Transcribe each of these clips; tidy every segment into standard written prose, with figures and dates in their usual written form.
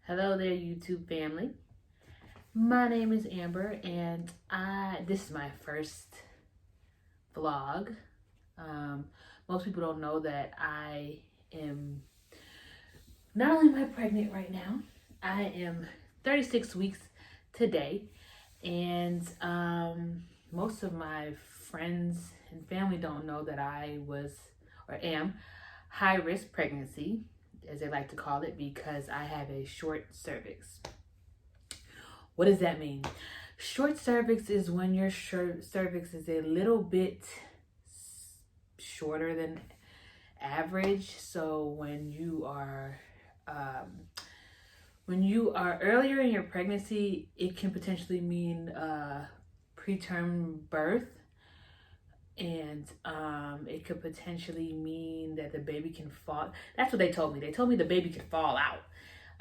Hello there, YouTube family. My name is Amber, and this is my first vlog. Most people don't know that I am not only am I pregnant right now, I am 36 weeks today, and most of my friends and family don't know that I was or am high risk pregnancy, as they like to call it, because I have a short cervix. What does that mean? Short cervix is when your cervix is a little bit shorter than average. So when you are earlier in your pregnancy, it can potentially mean preterm birth, and it could potentially mean that the baby can fall. That's what they told me. They told me the baby could fall out.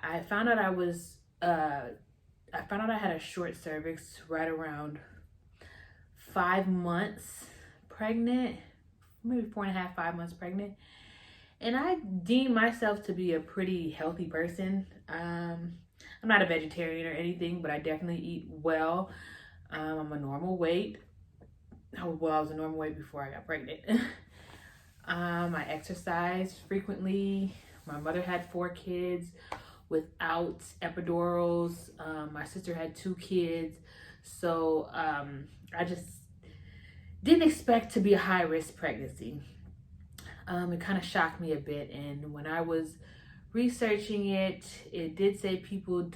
I found out I had a short cervix right around 5 months pregnant, maybe 4.5, 5 months pregnant. And I deem myself to be a pretty healthy person. I'm not a vegetarian or anything, but I definitely eat well. I'm a normal weight. Well, I was a normal weight before I got pregnant. I exercise frequently. My mother had 4 kids without epidurals. My sister had 2 kids. So I just didn't expect to be a high risk pregnancy. It kind of shocked me a bit. And when I was researching it, it did say people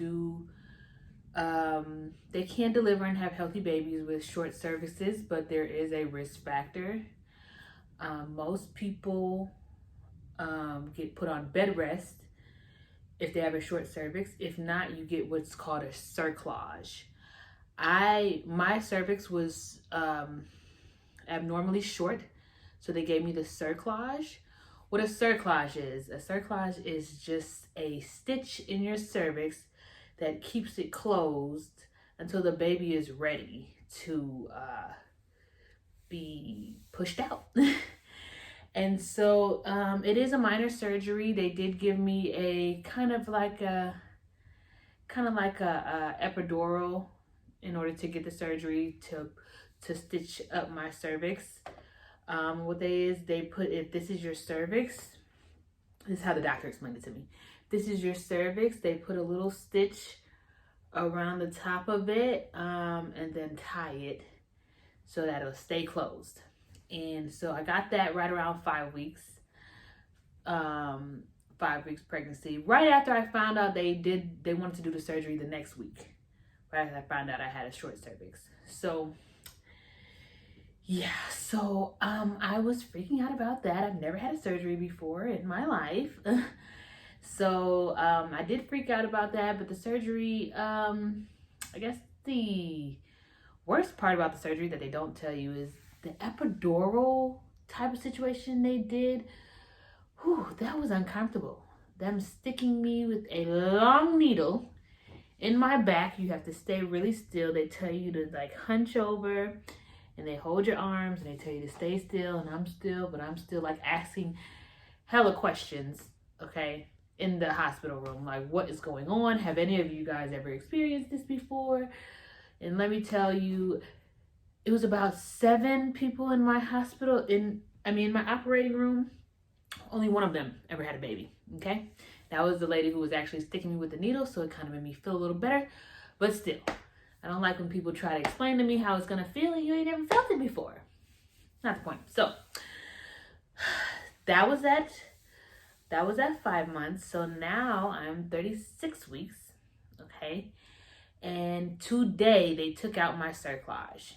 they can deliver and have healthy babies with short cervixes, but there is a risk factor. Most people get put on bed rest if they have a short cervix. If not, you get what's called a cerclage. My cervix was abnormally short, so they gave me the cerclage. What a cerclage is just a stitch in your cervix that keeps it closed until the baby is ready to be pushed out. And so it is a minor surgery. They did give me a kind of like a epidural in order to get the surgery to stitch up my cervix. They put, if this is your cervix, this is how the doctor explained it to me. This is your cervix. They put a little stitch around the top of it, and then tie it so that it'll stay closed. And so I got that right around 5 weeks. 5 weeks pregnancy. Right after I found out they wanted to do the surgery the next week. Right after I found out I had a short cervix. So yeah, I was freaking out about that. I've never had a surgery before in my life. So I did freak out about that, but the surgery, I guess the worst part about the surgery that they don't tell you is the epidural type of situation they did. Whew, that was uncomfortable. Them sticking me with a long needle in my back. You have to stay really still. They tell you to like hunch over, and they hold your arms, and they tell you to stay still, and I'm still, but I'm still like asking hella questions, okay, in the hospital room. Like, what is going on? Have any of you guys ever experienced this before? And let me tell you, it was about 7 people in my hospital, in my operating room. Only one of them ever had a baby, okay? That was the lady who was actually sticking me with the needle, so it kind of made me feel a little better. But still, I don't like when people try to explain to me how it's gonna feel and you ain't never felt it before. Not the point. So that was at 5 months. So now I'm 36 weeks, okay? And today they took out my cerclage.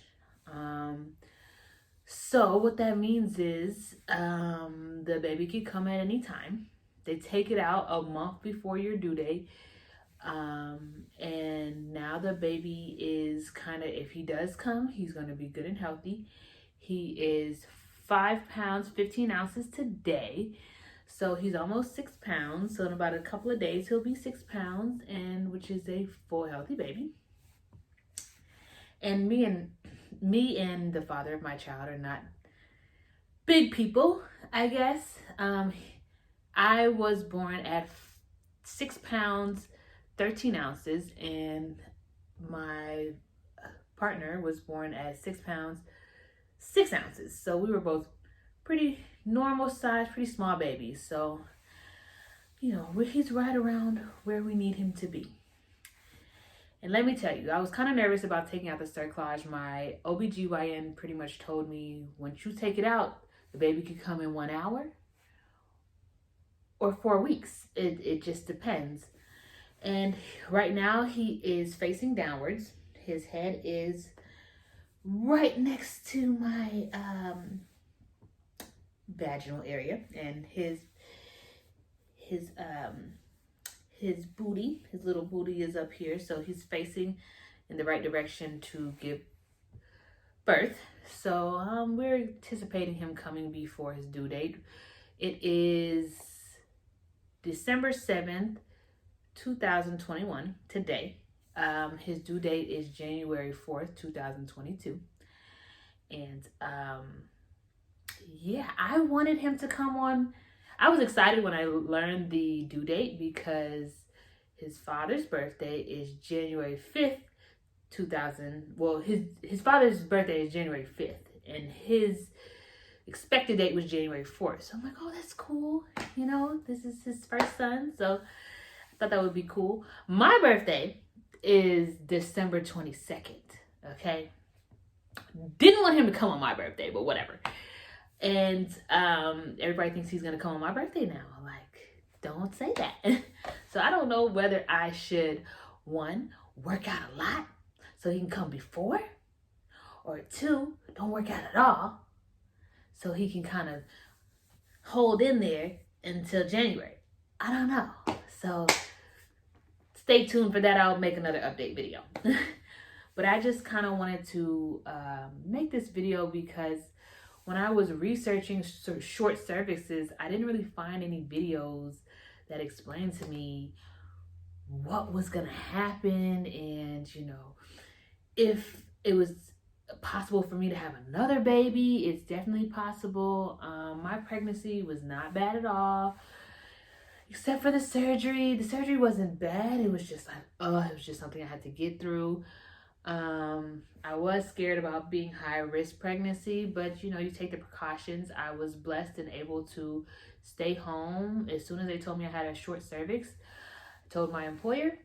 So what that means is the baby could come at any time. They take it out a month before your due date. And now the baby is kind of, if he does come, he's going to be good and healthy. He is 5 pounds, 15 ounces today. So he's almost 6 pounds. So in about a couple of days, he'll be 6 pounds, and which is a full healthy baby. And me and the father of my child are not big people, I guess. I was born at 6 pounds, 13 ounces, and my partner was born at 6 pounds, 6 ounces. So we were both pretty normal size, pretty small babies. So, you know, he's right around where we need him to be. And let me tell you, I was kind of nervous about taking out the cerclage. My OBGYN pretty much told me, once you take it out, the baby could come in 1 hour or 4 weeks. It just depends. And right now he is facing downwards. His head is right next to my vaginal area, and his booty, his little booty is up here, so he's facing in the right direction to give birth. So we're anticipating him coming before his due date. It is December 7th, 2021, today. His due date is January 4th, 2022. And yeah, I wanted him to come on. I was excited when I learned the due date because his father's birthday is January 5th, 2000. Well, his father's birthday is January 5th, and his expected date was January 4th. So I'm like, oh, that's cool. You know, this is his first son, so I thought that would be cool. My birthday is December 22nd, okay? Didn't want him to come on my birthday, but whatever. And everybody thinks he's gonna come on my birthday now. I'm like, don't say that. So I don't know whether I should, one, work out a lot so he can come before, or two, don't work out at all so he can kind of hold in there until January. I don't know. So stay tuned for that. I'll make another update video. But I just kind of wanted to make this video because when I was researching short cervixes, I didn't really find any videos that explained to me what was going to happen, and, you know, if it was possible for me to have another baby. It's definitely possible. My pregnancy was not bad at all, except for the surgery. The surgery wasn't bad. It was just like, it was just something I had to get through. I was scared about being high risk pregnancy, but you know, you take the precautions. I was blessed and able to stay home. As soon as they told me I had a short cervix, I told my employer,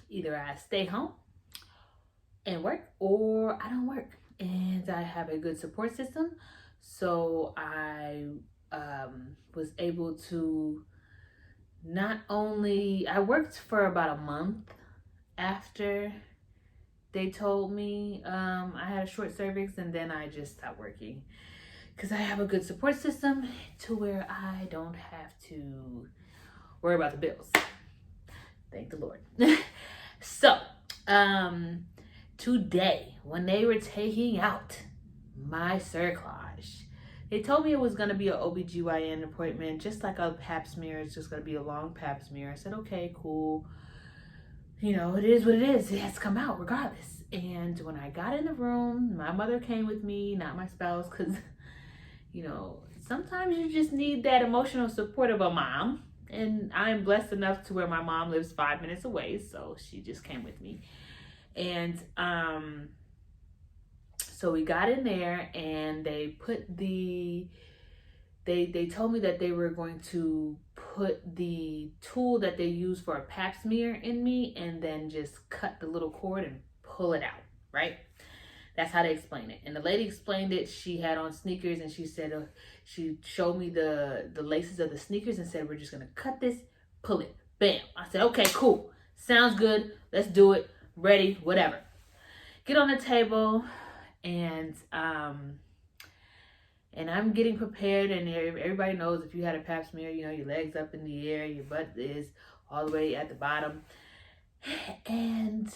either I stay home and work or I don't work. And I have a good support system. So I was able to not only, I worked for about a month after they told me I had a short cervix, and then I just stopped working because I have a good support system to where I don't have to worry about the bills. Thank the Lord. So, today, when they were taking out my cerclage, they told me it was going to be an OBGYN appointment, just like a pap smear. It's just going to be a long pap smear. I said, okay, cool. You know, it is what it is. It has to come out regardless. And when I got in the room, my mother came with me, not my spouse, because, you know, sometimes you just need that emotional support of a mom. And I'm blessed enough to where my mom lives 5 minutes away, so she just came with me. And so we got in there, and they put they told me that they were going to put the tool that they use for a pap smear in me, and then just cut the little cord and pull it out, right? That's how they explained it. And the lady explained it. She had on sneakers, and she said, she showed me the laces of the sneakers and said, we're just going to cut this, pull it, bam. I said, okay, cool. Sounds good. Let's do it. Ready, whatever. Get on the table, and I'm getting prepared, and everybody knows if you had a pap smear, you know, your legs up in the air, your butt is all the way at the bottom. And,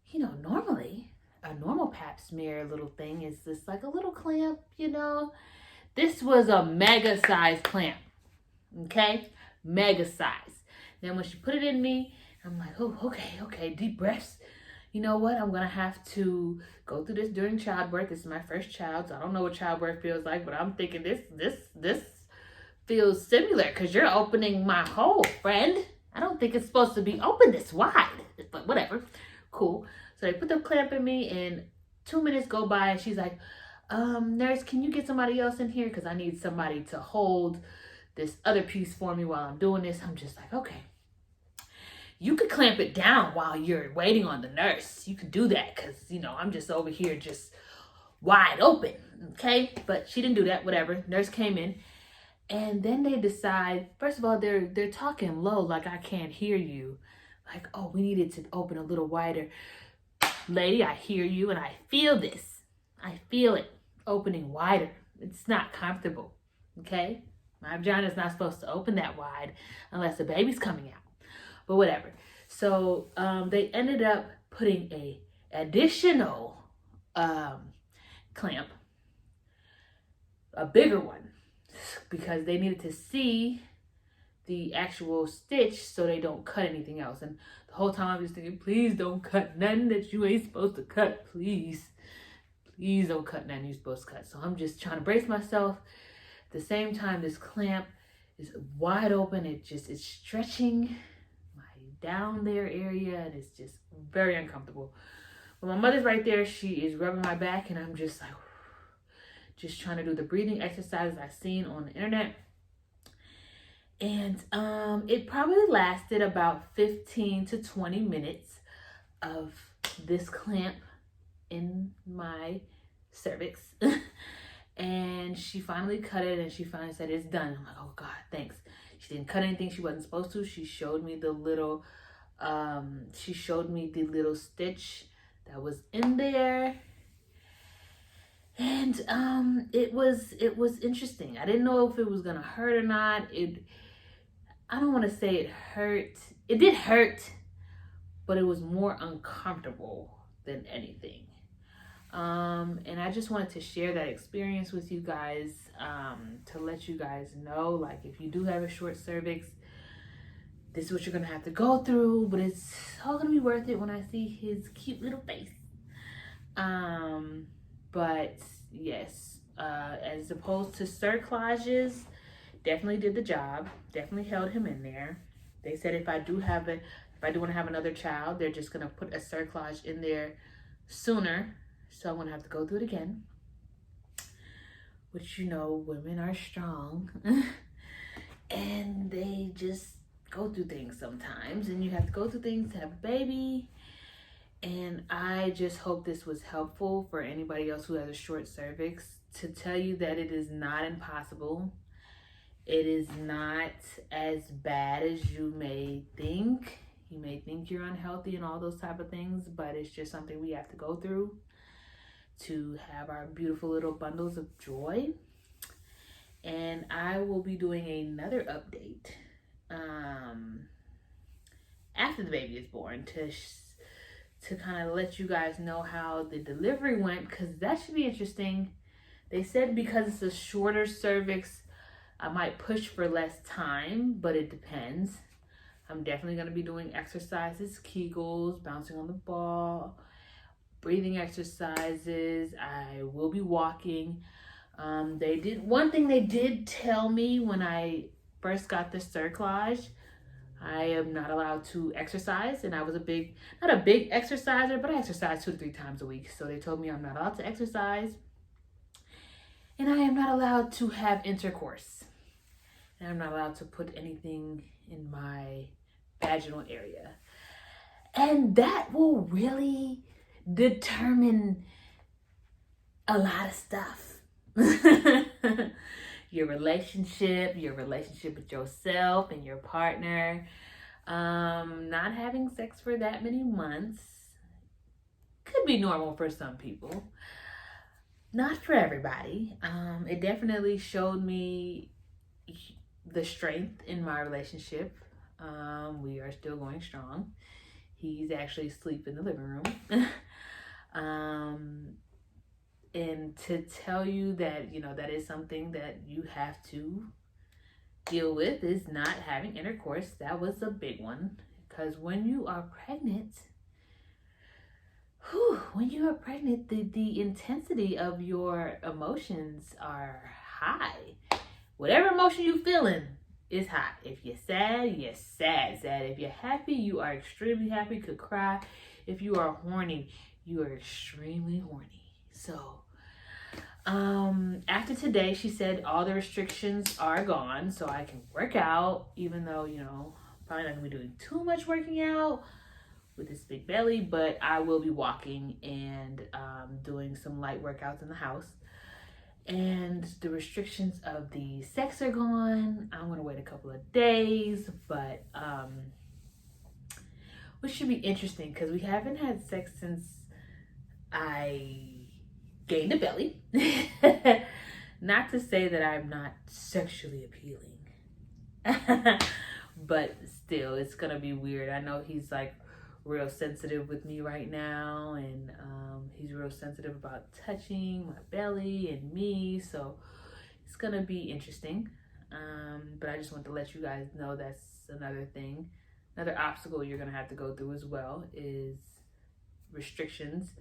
you know, normally, a normal pap smear little thing is just like a little clamp, you know. This was a mega size clamp, okay? Mega size. Then when she put it in me, I'm like, oh, okay, deep breaths. You know what? I'm going to have to go through this during childbirth. This is my first child, so I don't know what childbirth feels like, but I'm thinking this feels similar because you're opening my hole, friend. I don't think it's supposed to be open this wide, but whatever. Cool. So they put the clamp in me, and 2 minutes go by, and she's like, nurse, can you get somebody else in here? Because I need somebody to hold this other piece for me while I'm doing this. I'm just like, okay. You could clamp it down while you're waiting on the nurse. You could do that because, I'm just over here just wide open, okay? But she didn't do that, whatever. Nurse came in, and then they decide, first of all, they're talking low, like I can't hear you. Like, oh, we needed to open a little wider. Lady, I hear you, and I feel this. I feel it opening wider. It's not comfortable, okay? My vagina is not supposed to open that wide unless the baby's coming out. But whatever. So they ended up putting a additional clamp, a bigger one, because they needed to see the actual stitch so they don't cut anything else. And the whole time I was thinking, please don't cut nothing that you ain't supposed to cut. Please don't cut nothing you're supposed to cut. So I'm just trying to brace myself. At the same time, this clamp is wide open. It's stretching down there area, and it's just very uncomfortable. But my mother's right there. She is rubbing my back, and I'm just like, just trying to do the breathing exercises I've seen on the internet. And it probably lasted about 15 to 20 minutes of this clamp in my cervix. And she finally cut it, and she finally said, it's done. I'm like, oh God, thanks. She didn't cut anything she wasn't supposed to. She showed me the little stitch that was in there. And it was interesting. I didn't know if it was gonna hurt or not. I don't want to say it hurt. It did hurt, but it was more uncomfortable than anything. And I just wanted to share that experience with you guys, to let you guys know, like, if you do have a short cervix, this is what you're gonna have to go through, but it's all gonna be worth it when I see his cute little face. But yes, as opposed to cerclages, definitely did the job, definitely held him in there. They said if I do want to have another child, they're just gonna put a cerclage in there sooner. So I'm gonna have to go through it again. Which, women are strong. And they just go through things sometimes. And you have to go through things to have a baby. And I just hope this was helpful for anybody else who has a short cervix, to tell you that it is not impossible. It is not as bad as you may think. You may think you're unhealthy and all those type of things, but it's just something we have to go through to have our beautiful little bundles of joy. And I will be doing another update after the baby is born to kind of let you guys know how the delivery went, because that should be interesting. They said because it's a shorter cervix, I might push for less time, but it depends. I'm definitely going to be doing exercises, Kegels, bouncing on the ball, breathing exercises. I will be walking. One thing they did tell me when I first got the cerclage, I am not allowed to exercise, and I was not a big exerciser, but I exercise 2 to 3 times a week. So they told me I'm not allowed to exercise, and I am not allowed to have intercourse, and I'm not allowed to put anything in my vaginal area. And that will really determine a lot of stuff. Your relationship with yourself and your partner. Not having sex for that many months could be normal for some people. Not for everybody. It definitely showed me the strength in my relationship. We are still going strong. He's actually asleep in the living room. And to tell you that, that is something that you have to deal with, is not having intercourse. That was a big one, because when you are pregnant, the intensity of your emotions are high. Whatever emotion you feeling it's hot. If you're sad, you're sad. If you're happy, you are extremely happy, could cry. If you are horny, you are extremely horny. So, after today, she said all the restrictions are gone, so I can work out, even though, you know, probably not gonna be doing too much working out with this big belly, but I will be walking and doing some light workouts in the house. And the restrictions of the sex are gone. I'm gonna wait a couple of days, but which should be interesting because we haven't had sex since I gained a belly. Not to say that I'm not sexually appealing, but still, it's gonna be weird. I know he's like real sensitive with me right now, and he's real sensitive about touching my belly and me, so it's gonna be interesting. But I just want to let you guys know that's another thing, another obstacle you're gonna have to go through as well, is restrictions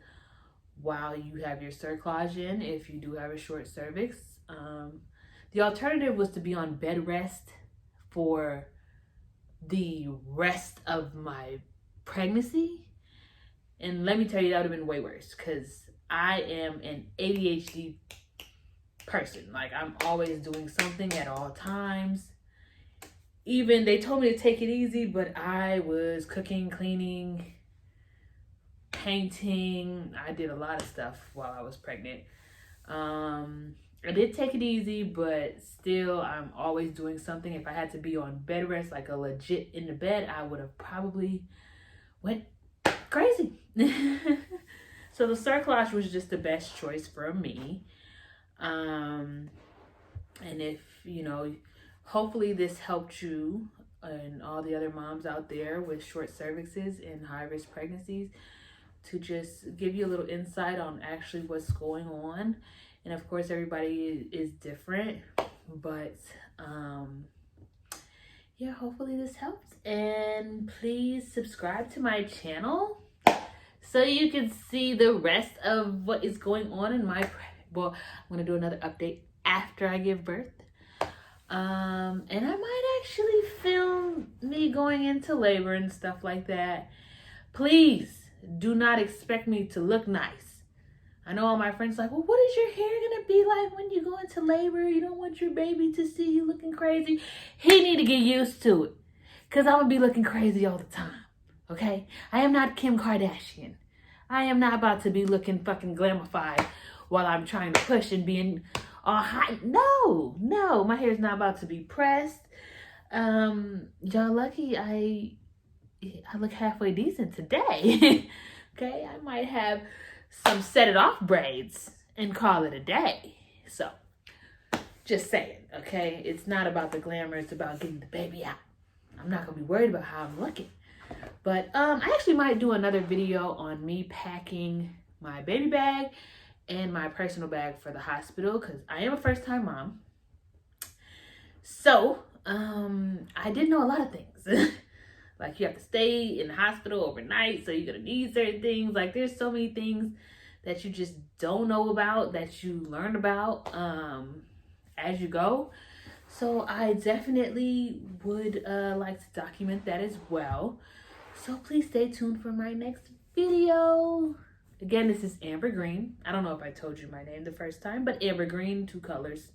while you have your cerclage in, if you do have a short cervix. The alternative was to be on bed rest for the rest of my pregnancy, and let me tell you, that would have been way worse because I am an ADHD person. Like, I'm always doing something at all times. Even they told me to take it easy, but I was cooking, cleaning, painting. I did a lot of stuff while I was pregnant. I did take it easy, but still I'm always doing something. If I had to be on bed rest, like a legit in the bed, I would have probably went crazy. So the cerclage was just the best choice for me. And if, you know, hopefully this helped you and all the other moms out there with short cervixes and high risk pregnancies, to just give you a little insight on actually what's going on. And of course, everybody is different, but yeah, hopefully this helps. And please subscribe to my channel so you can see the rest of what is going on in my, well, I'm gonna do another update after I give birth. And I might actually film me going into labor and stuff like that. Please do not expect me to look nice. I know all my friends are like, well, what is your hair gonna be like when you go into labor? You don't want your baby to see you looking crazy. He need to get used to it, because I'm gonna be looking crazy all the time, okay? I am not Kim Kardashian. I am not about to be looking fucking glamified while I'm trying to push and being all hot. No, my hair is not about to be pressed. Y'all lucky I look halfway decent today. Okay, I might have some set it off braids and call it a day. So, just saying, okay? It's not about the glamour, it's about getting the baby out. I'm not gonna be worried about how I'm looking. But I actually might do another video on me packing my baby bag and my personal bag for the hospital, because I am a first-time mom. So, I didn't know a lot of things. Like, you have to stay in the hospital overnight, so you're gonna need certain things. Like, there's so many things that you just don't know about, that you learn about as you go. So I definitely would like to document that as well. So please stay tuned for my next video. Again, this is Amber Green. I don't know if I told you my name the first time, but Amber Green, 2 colors.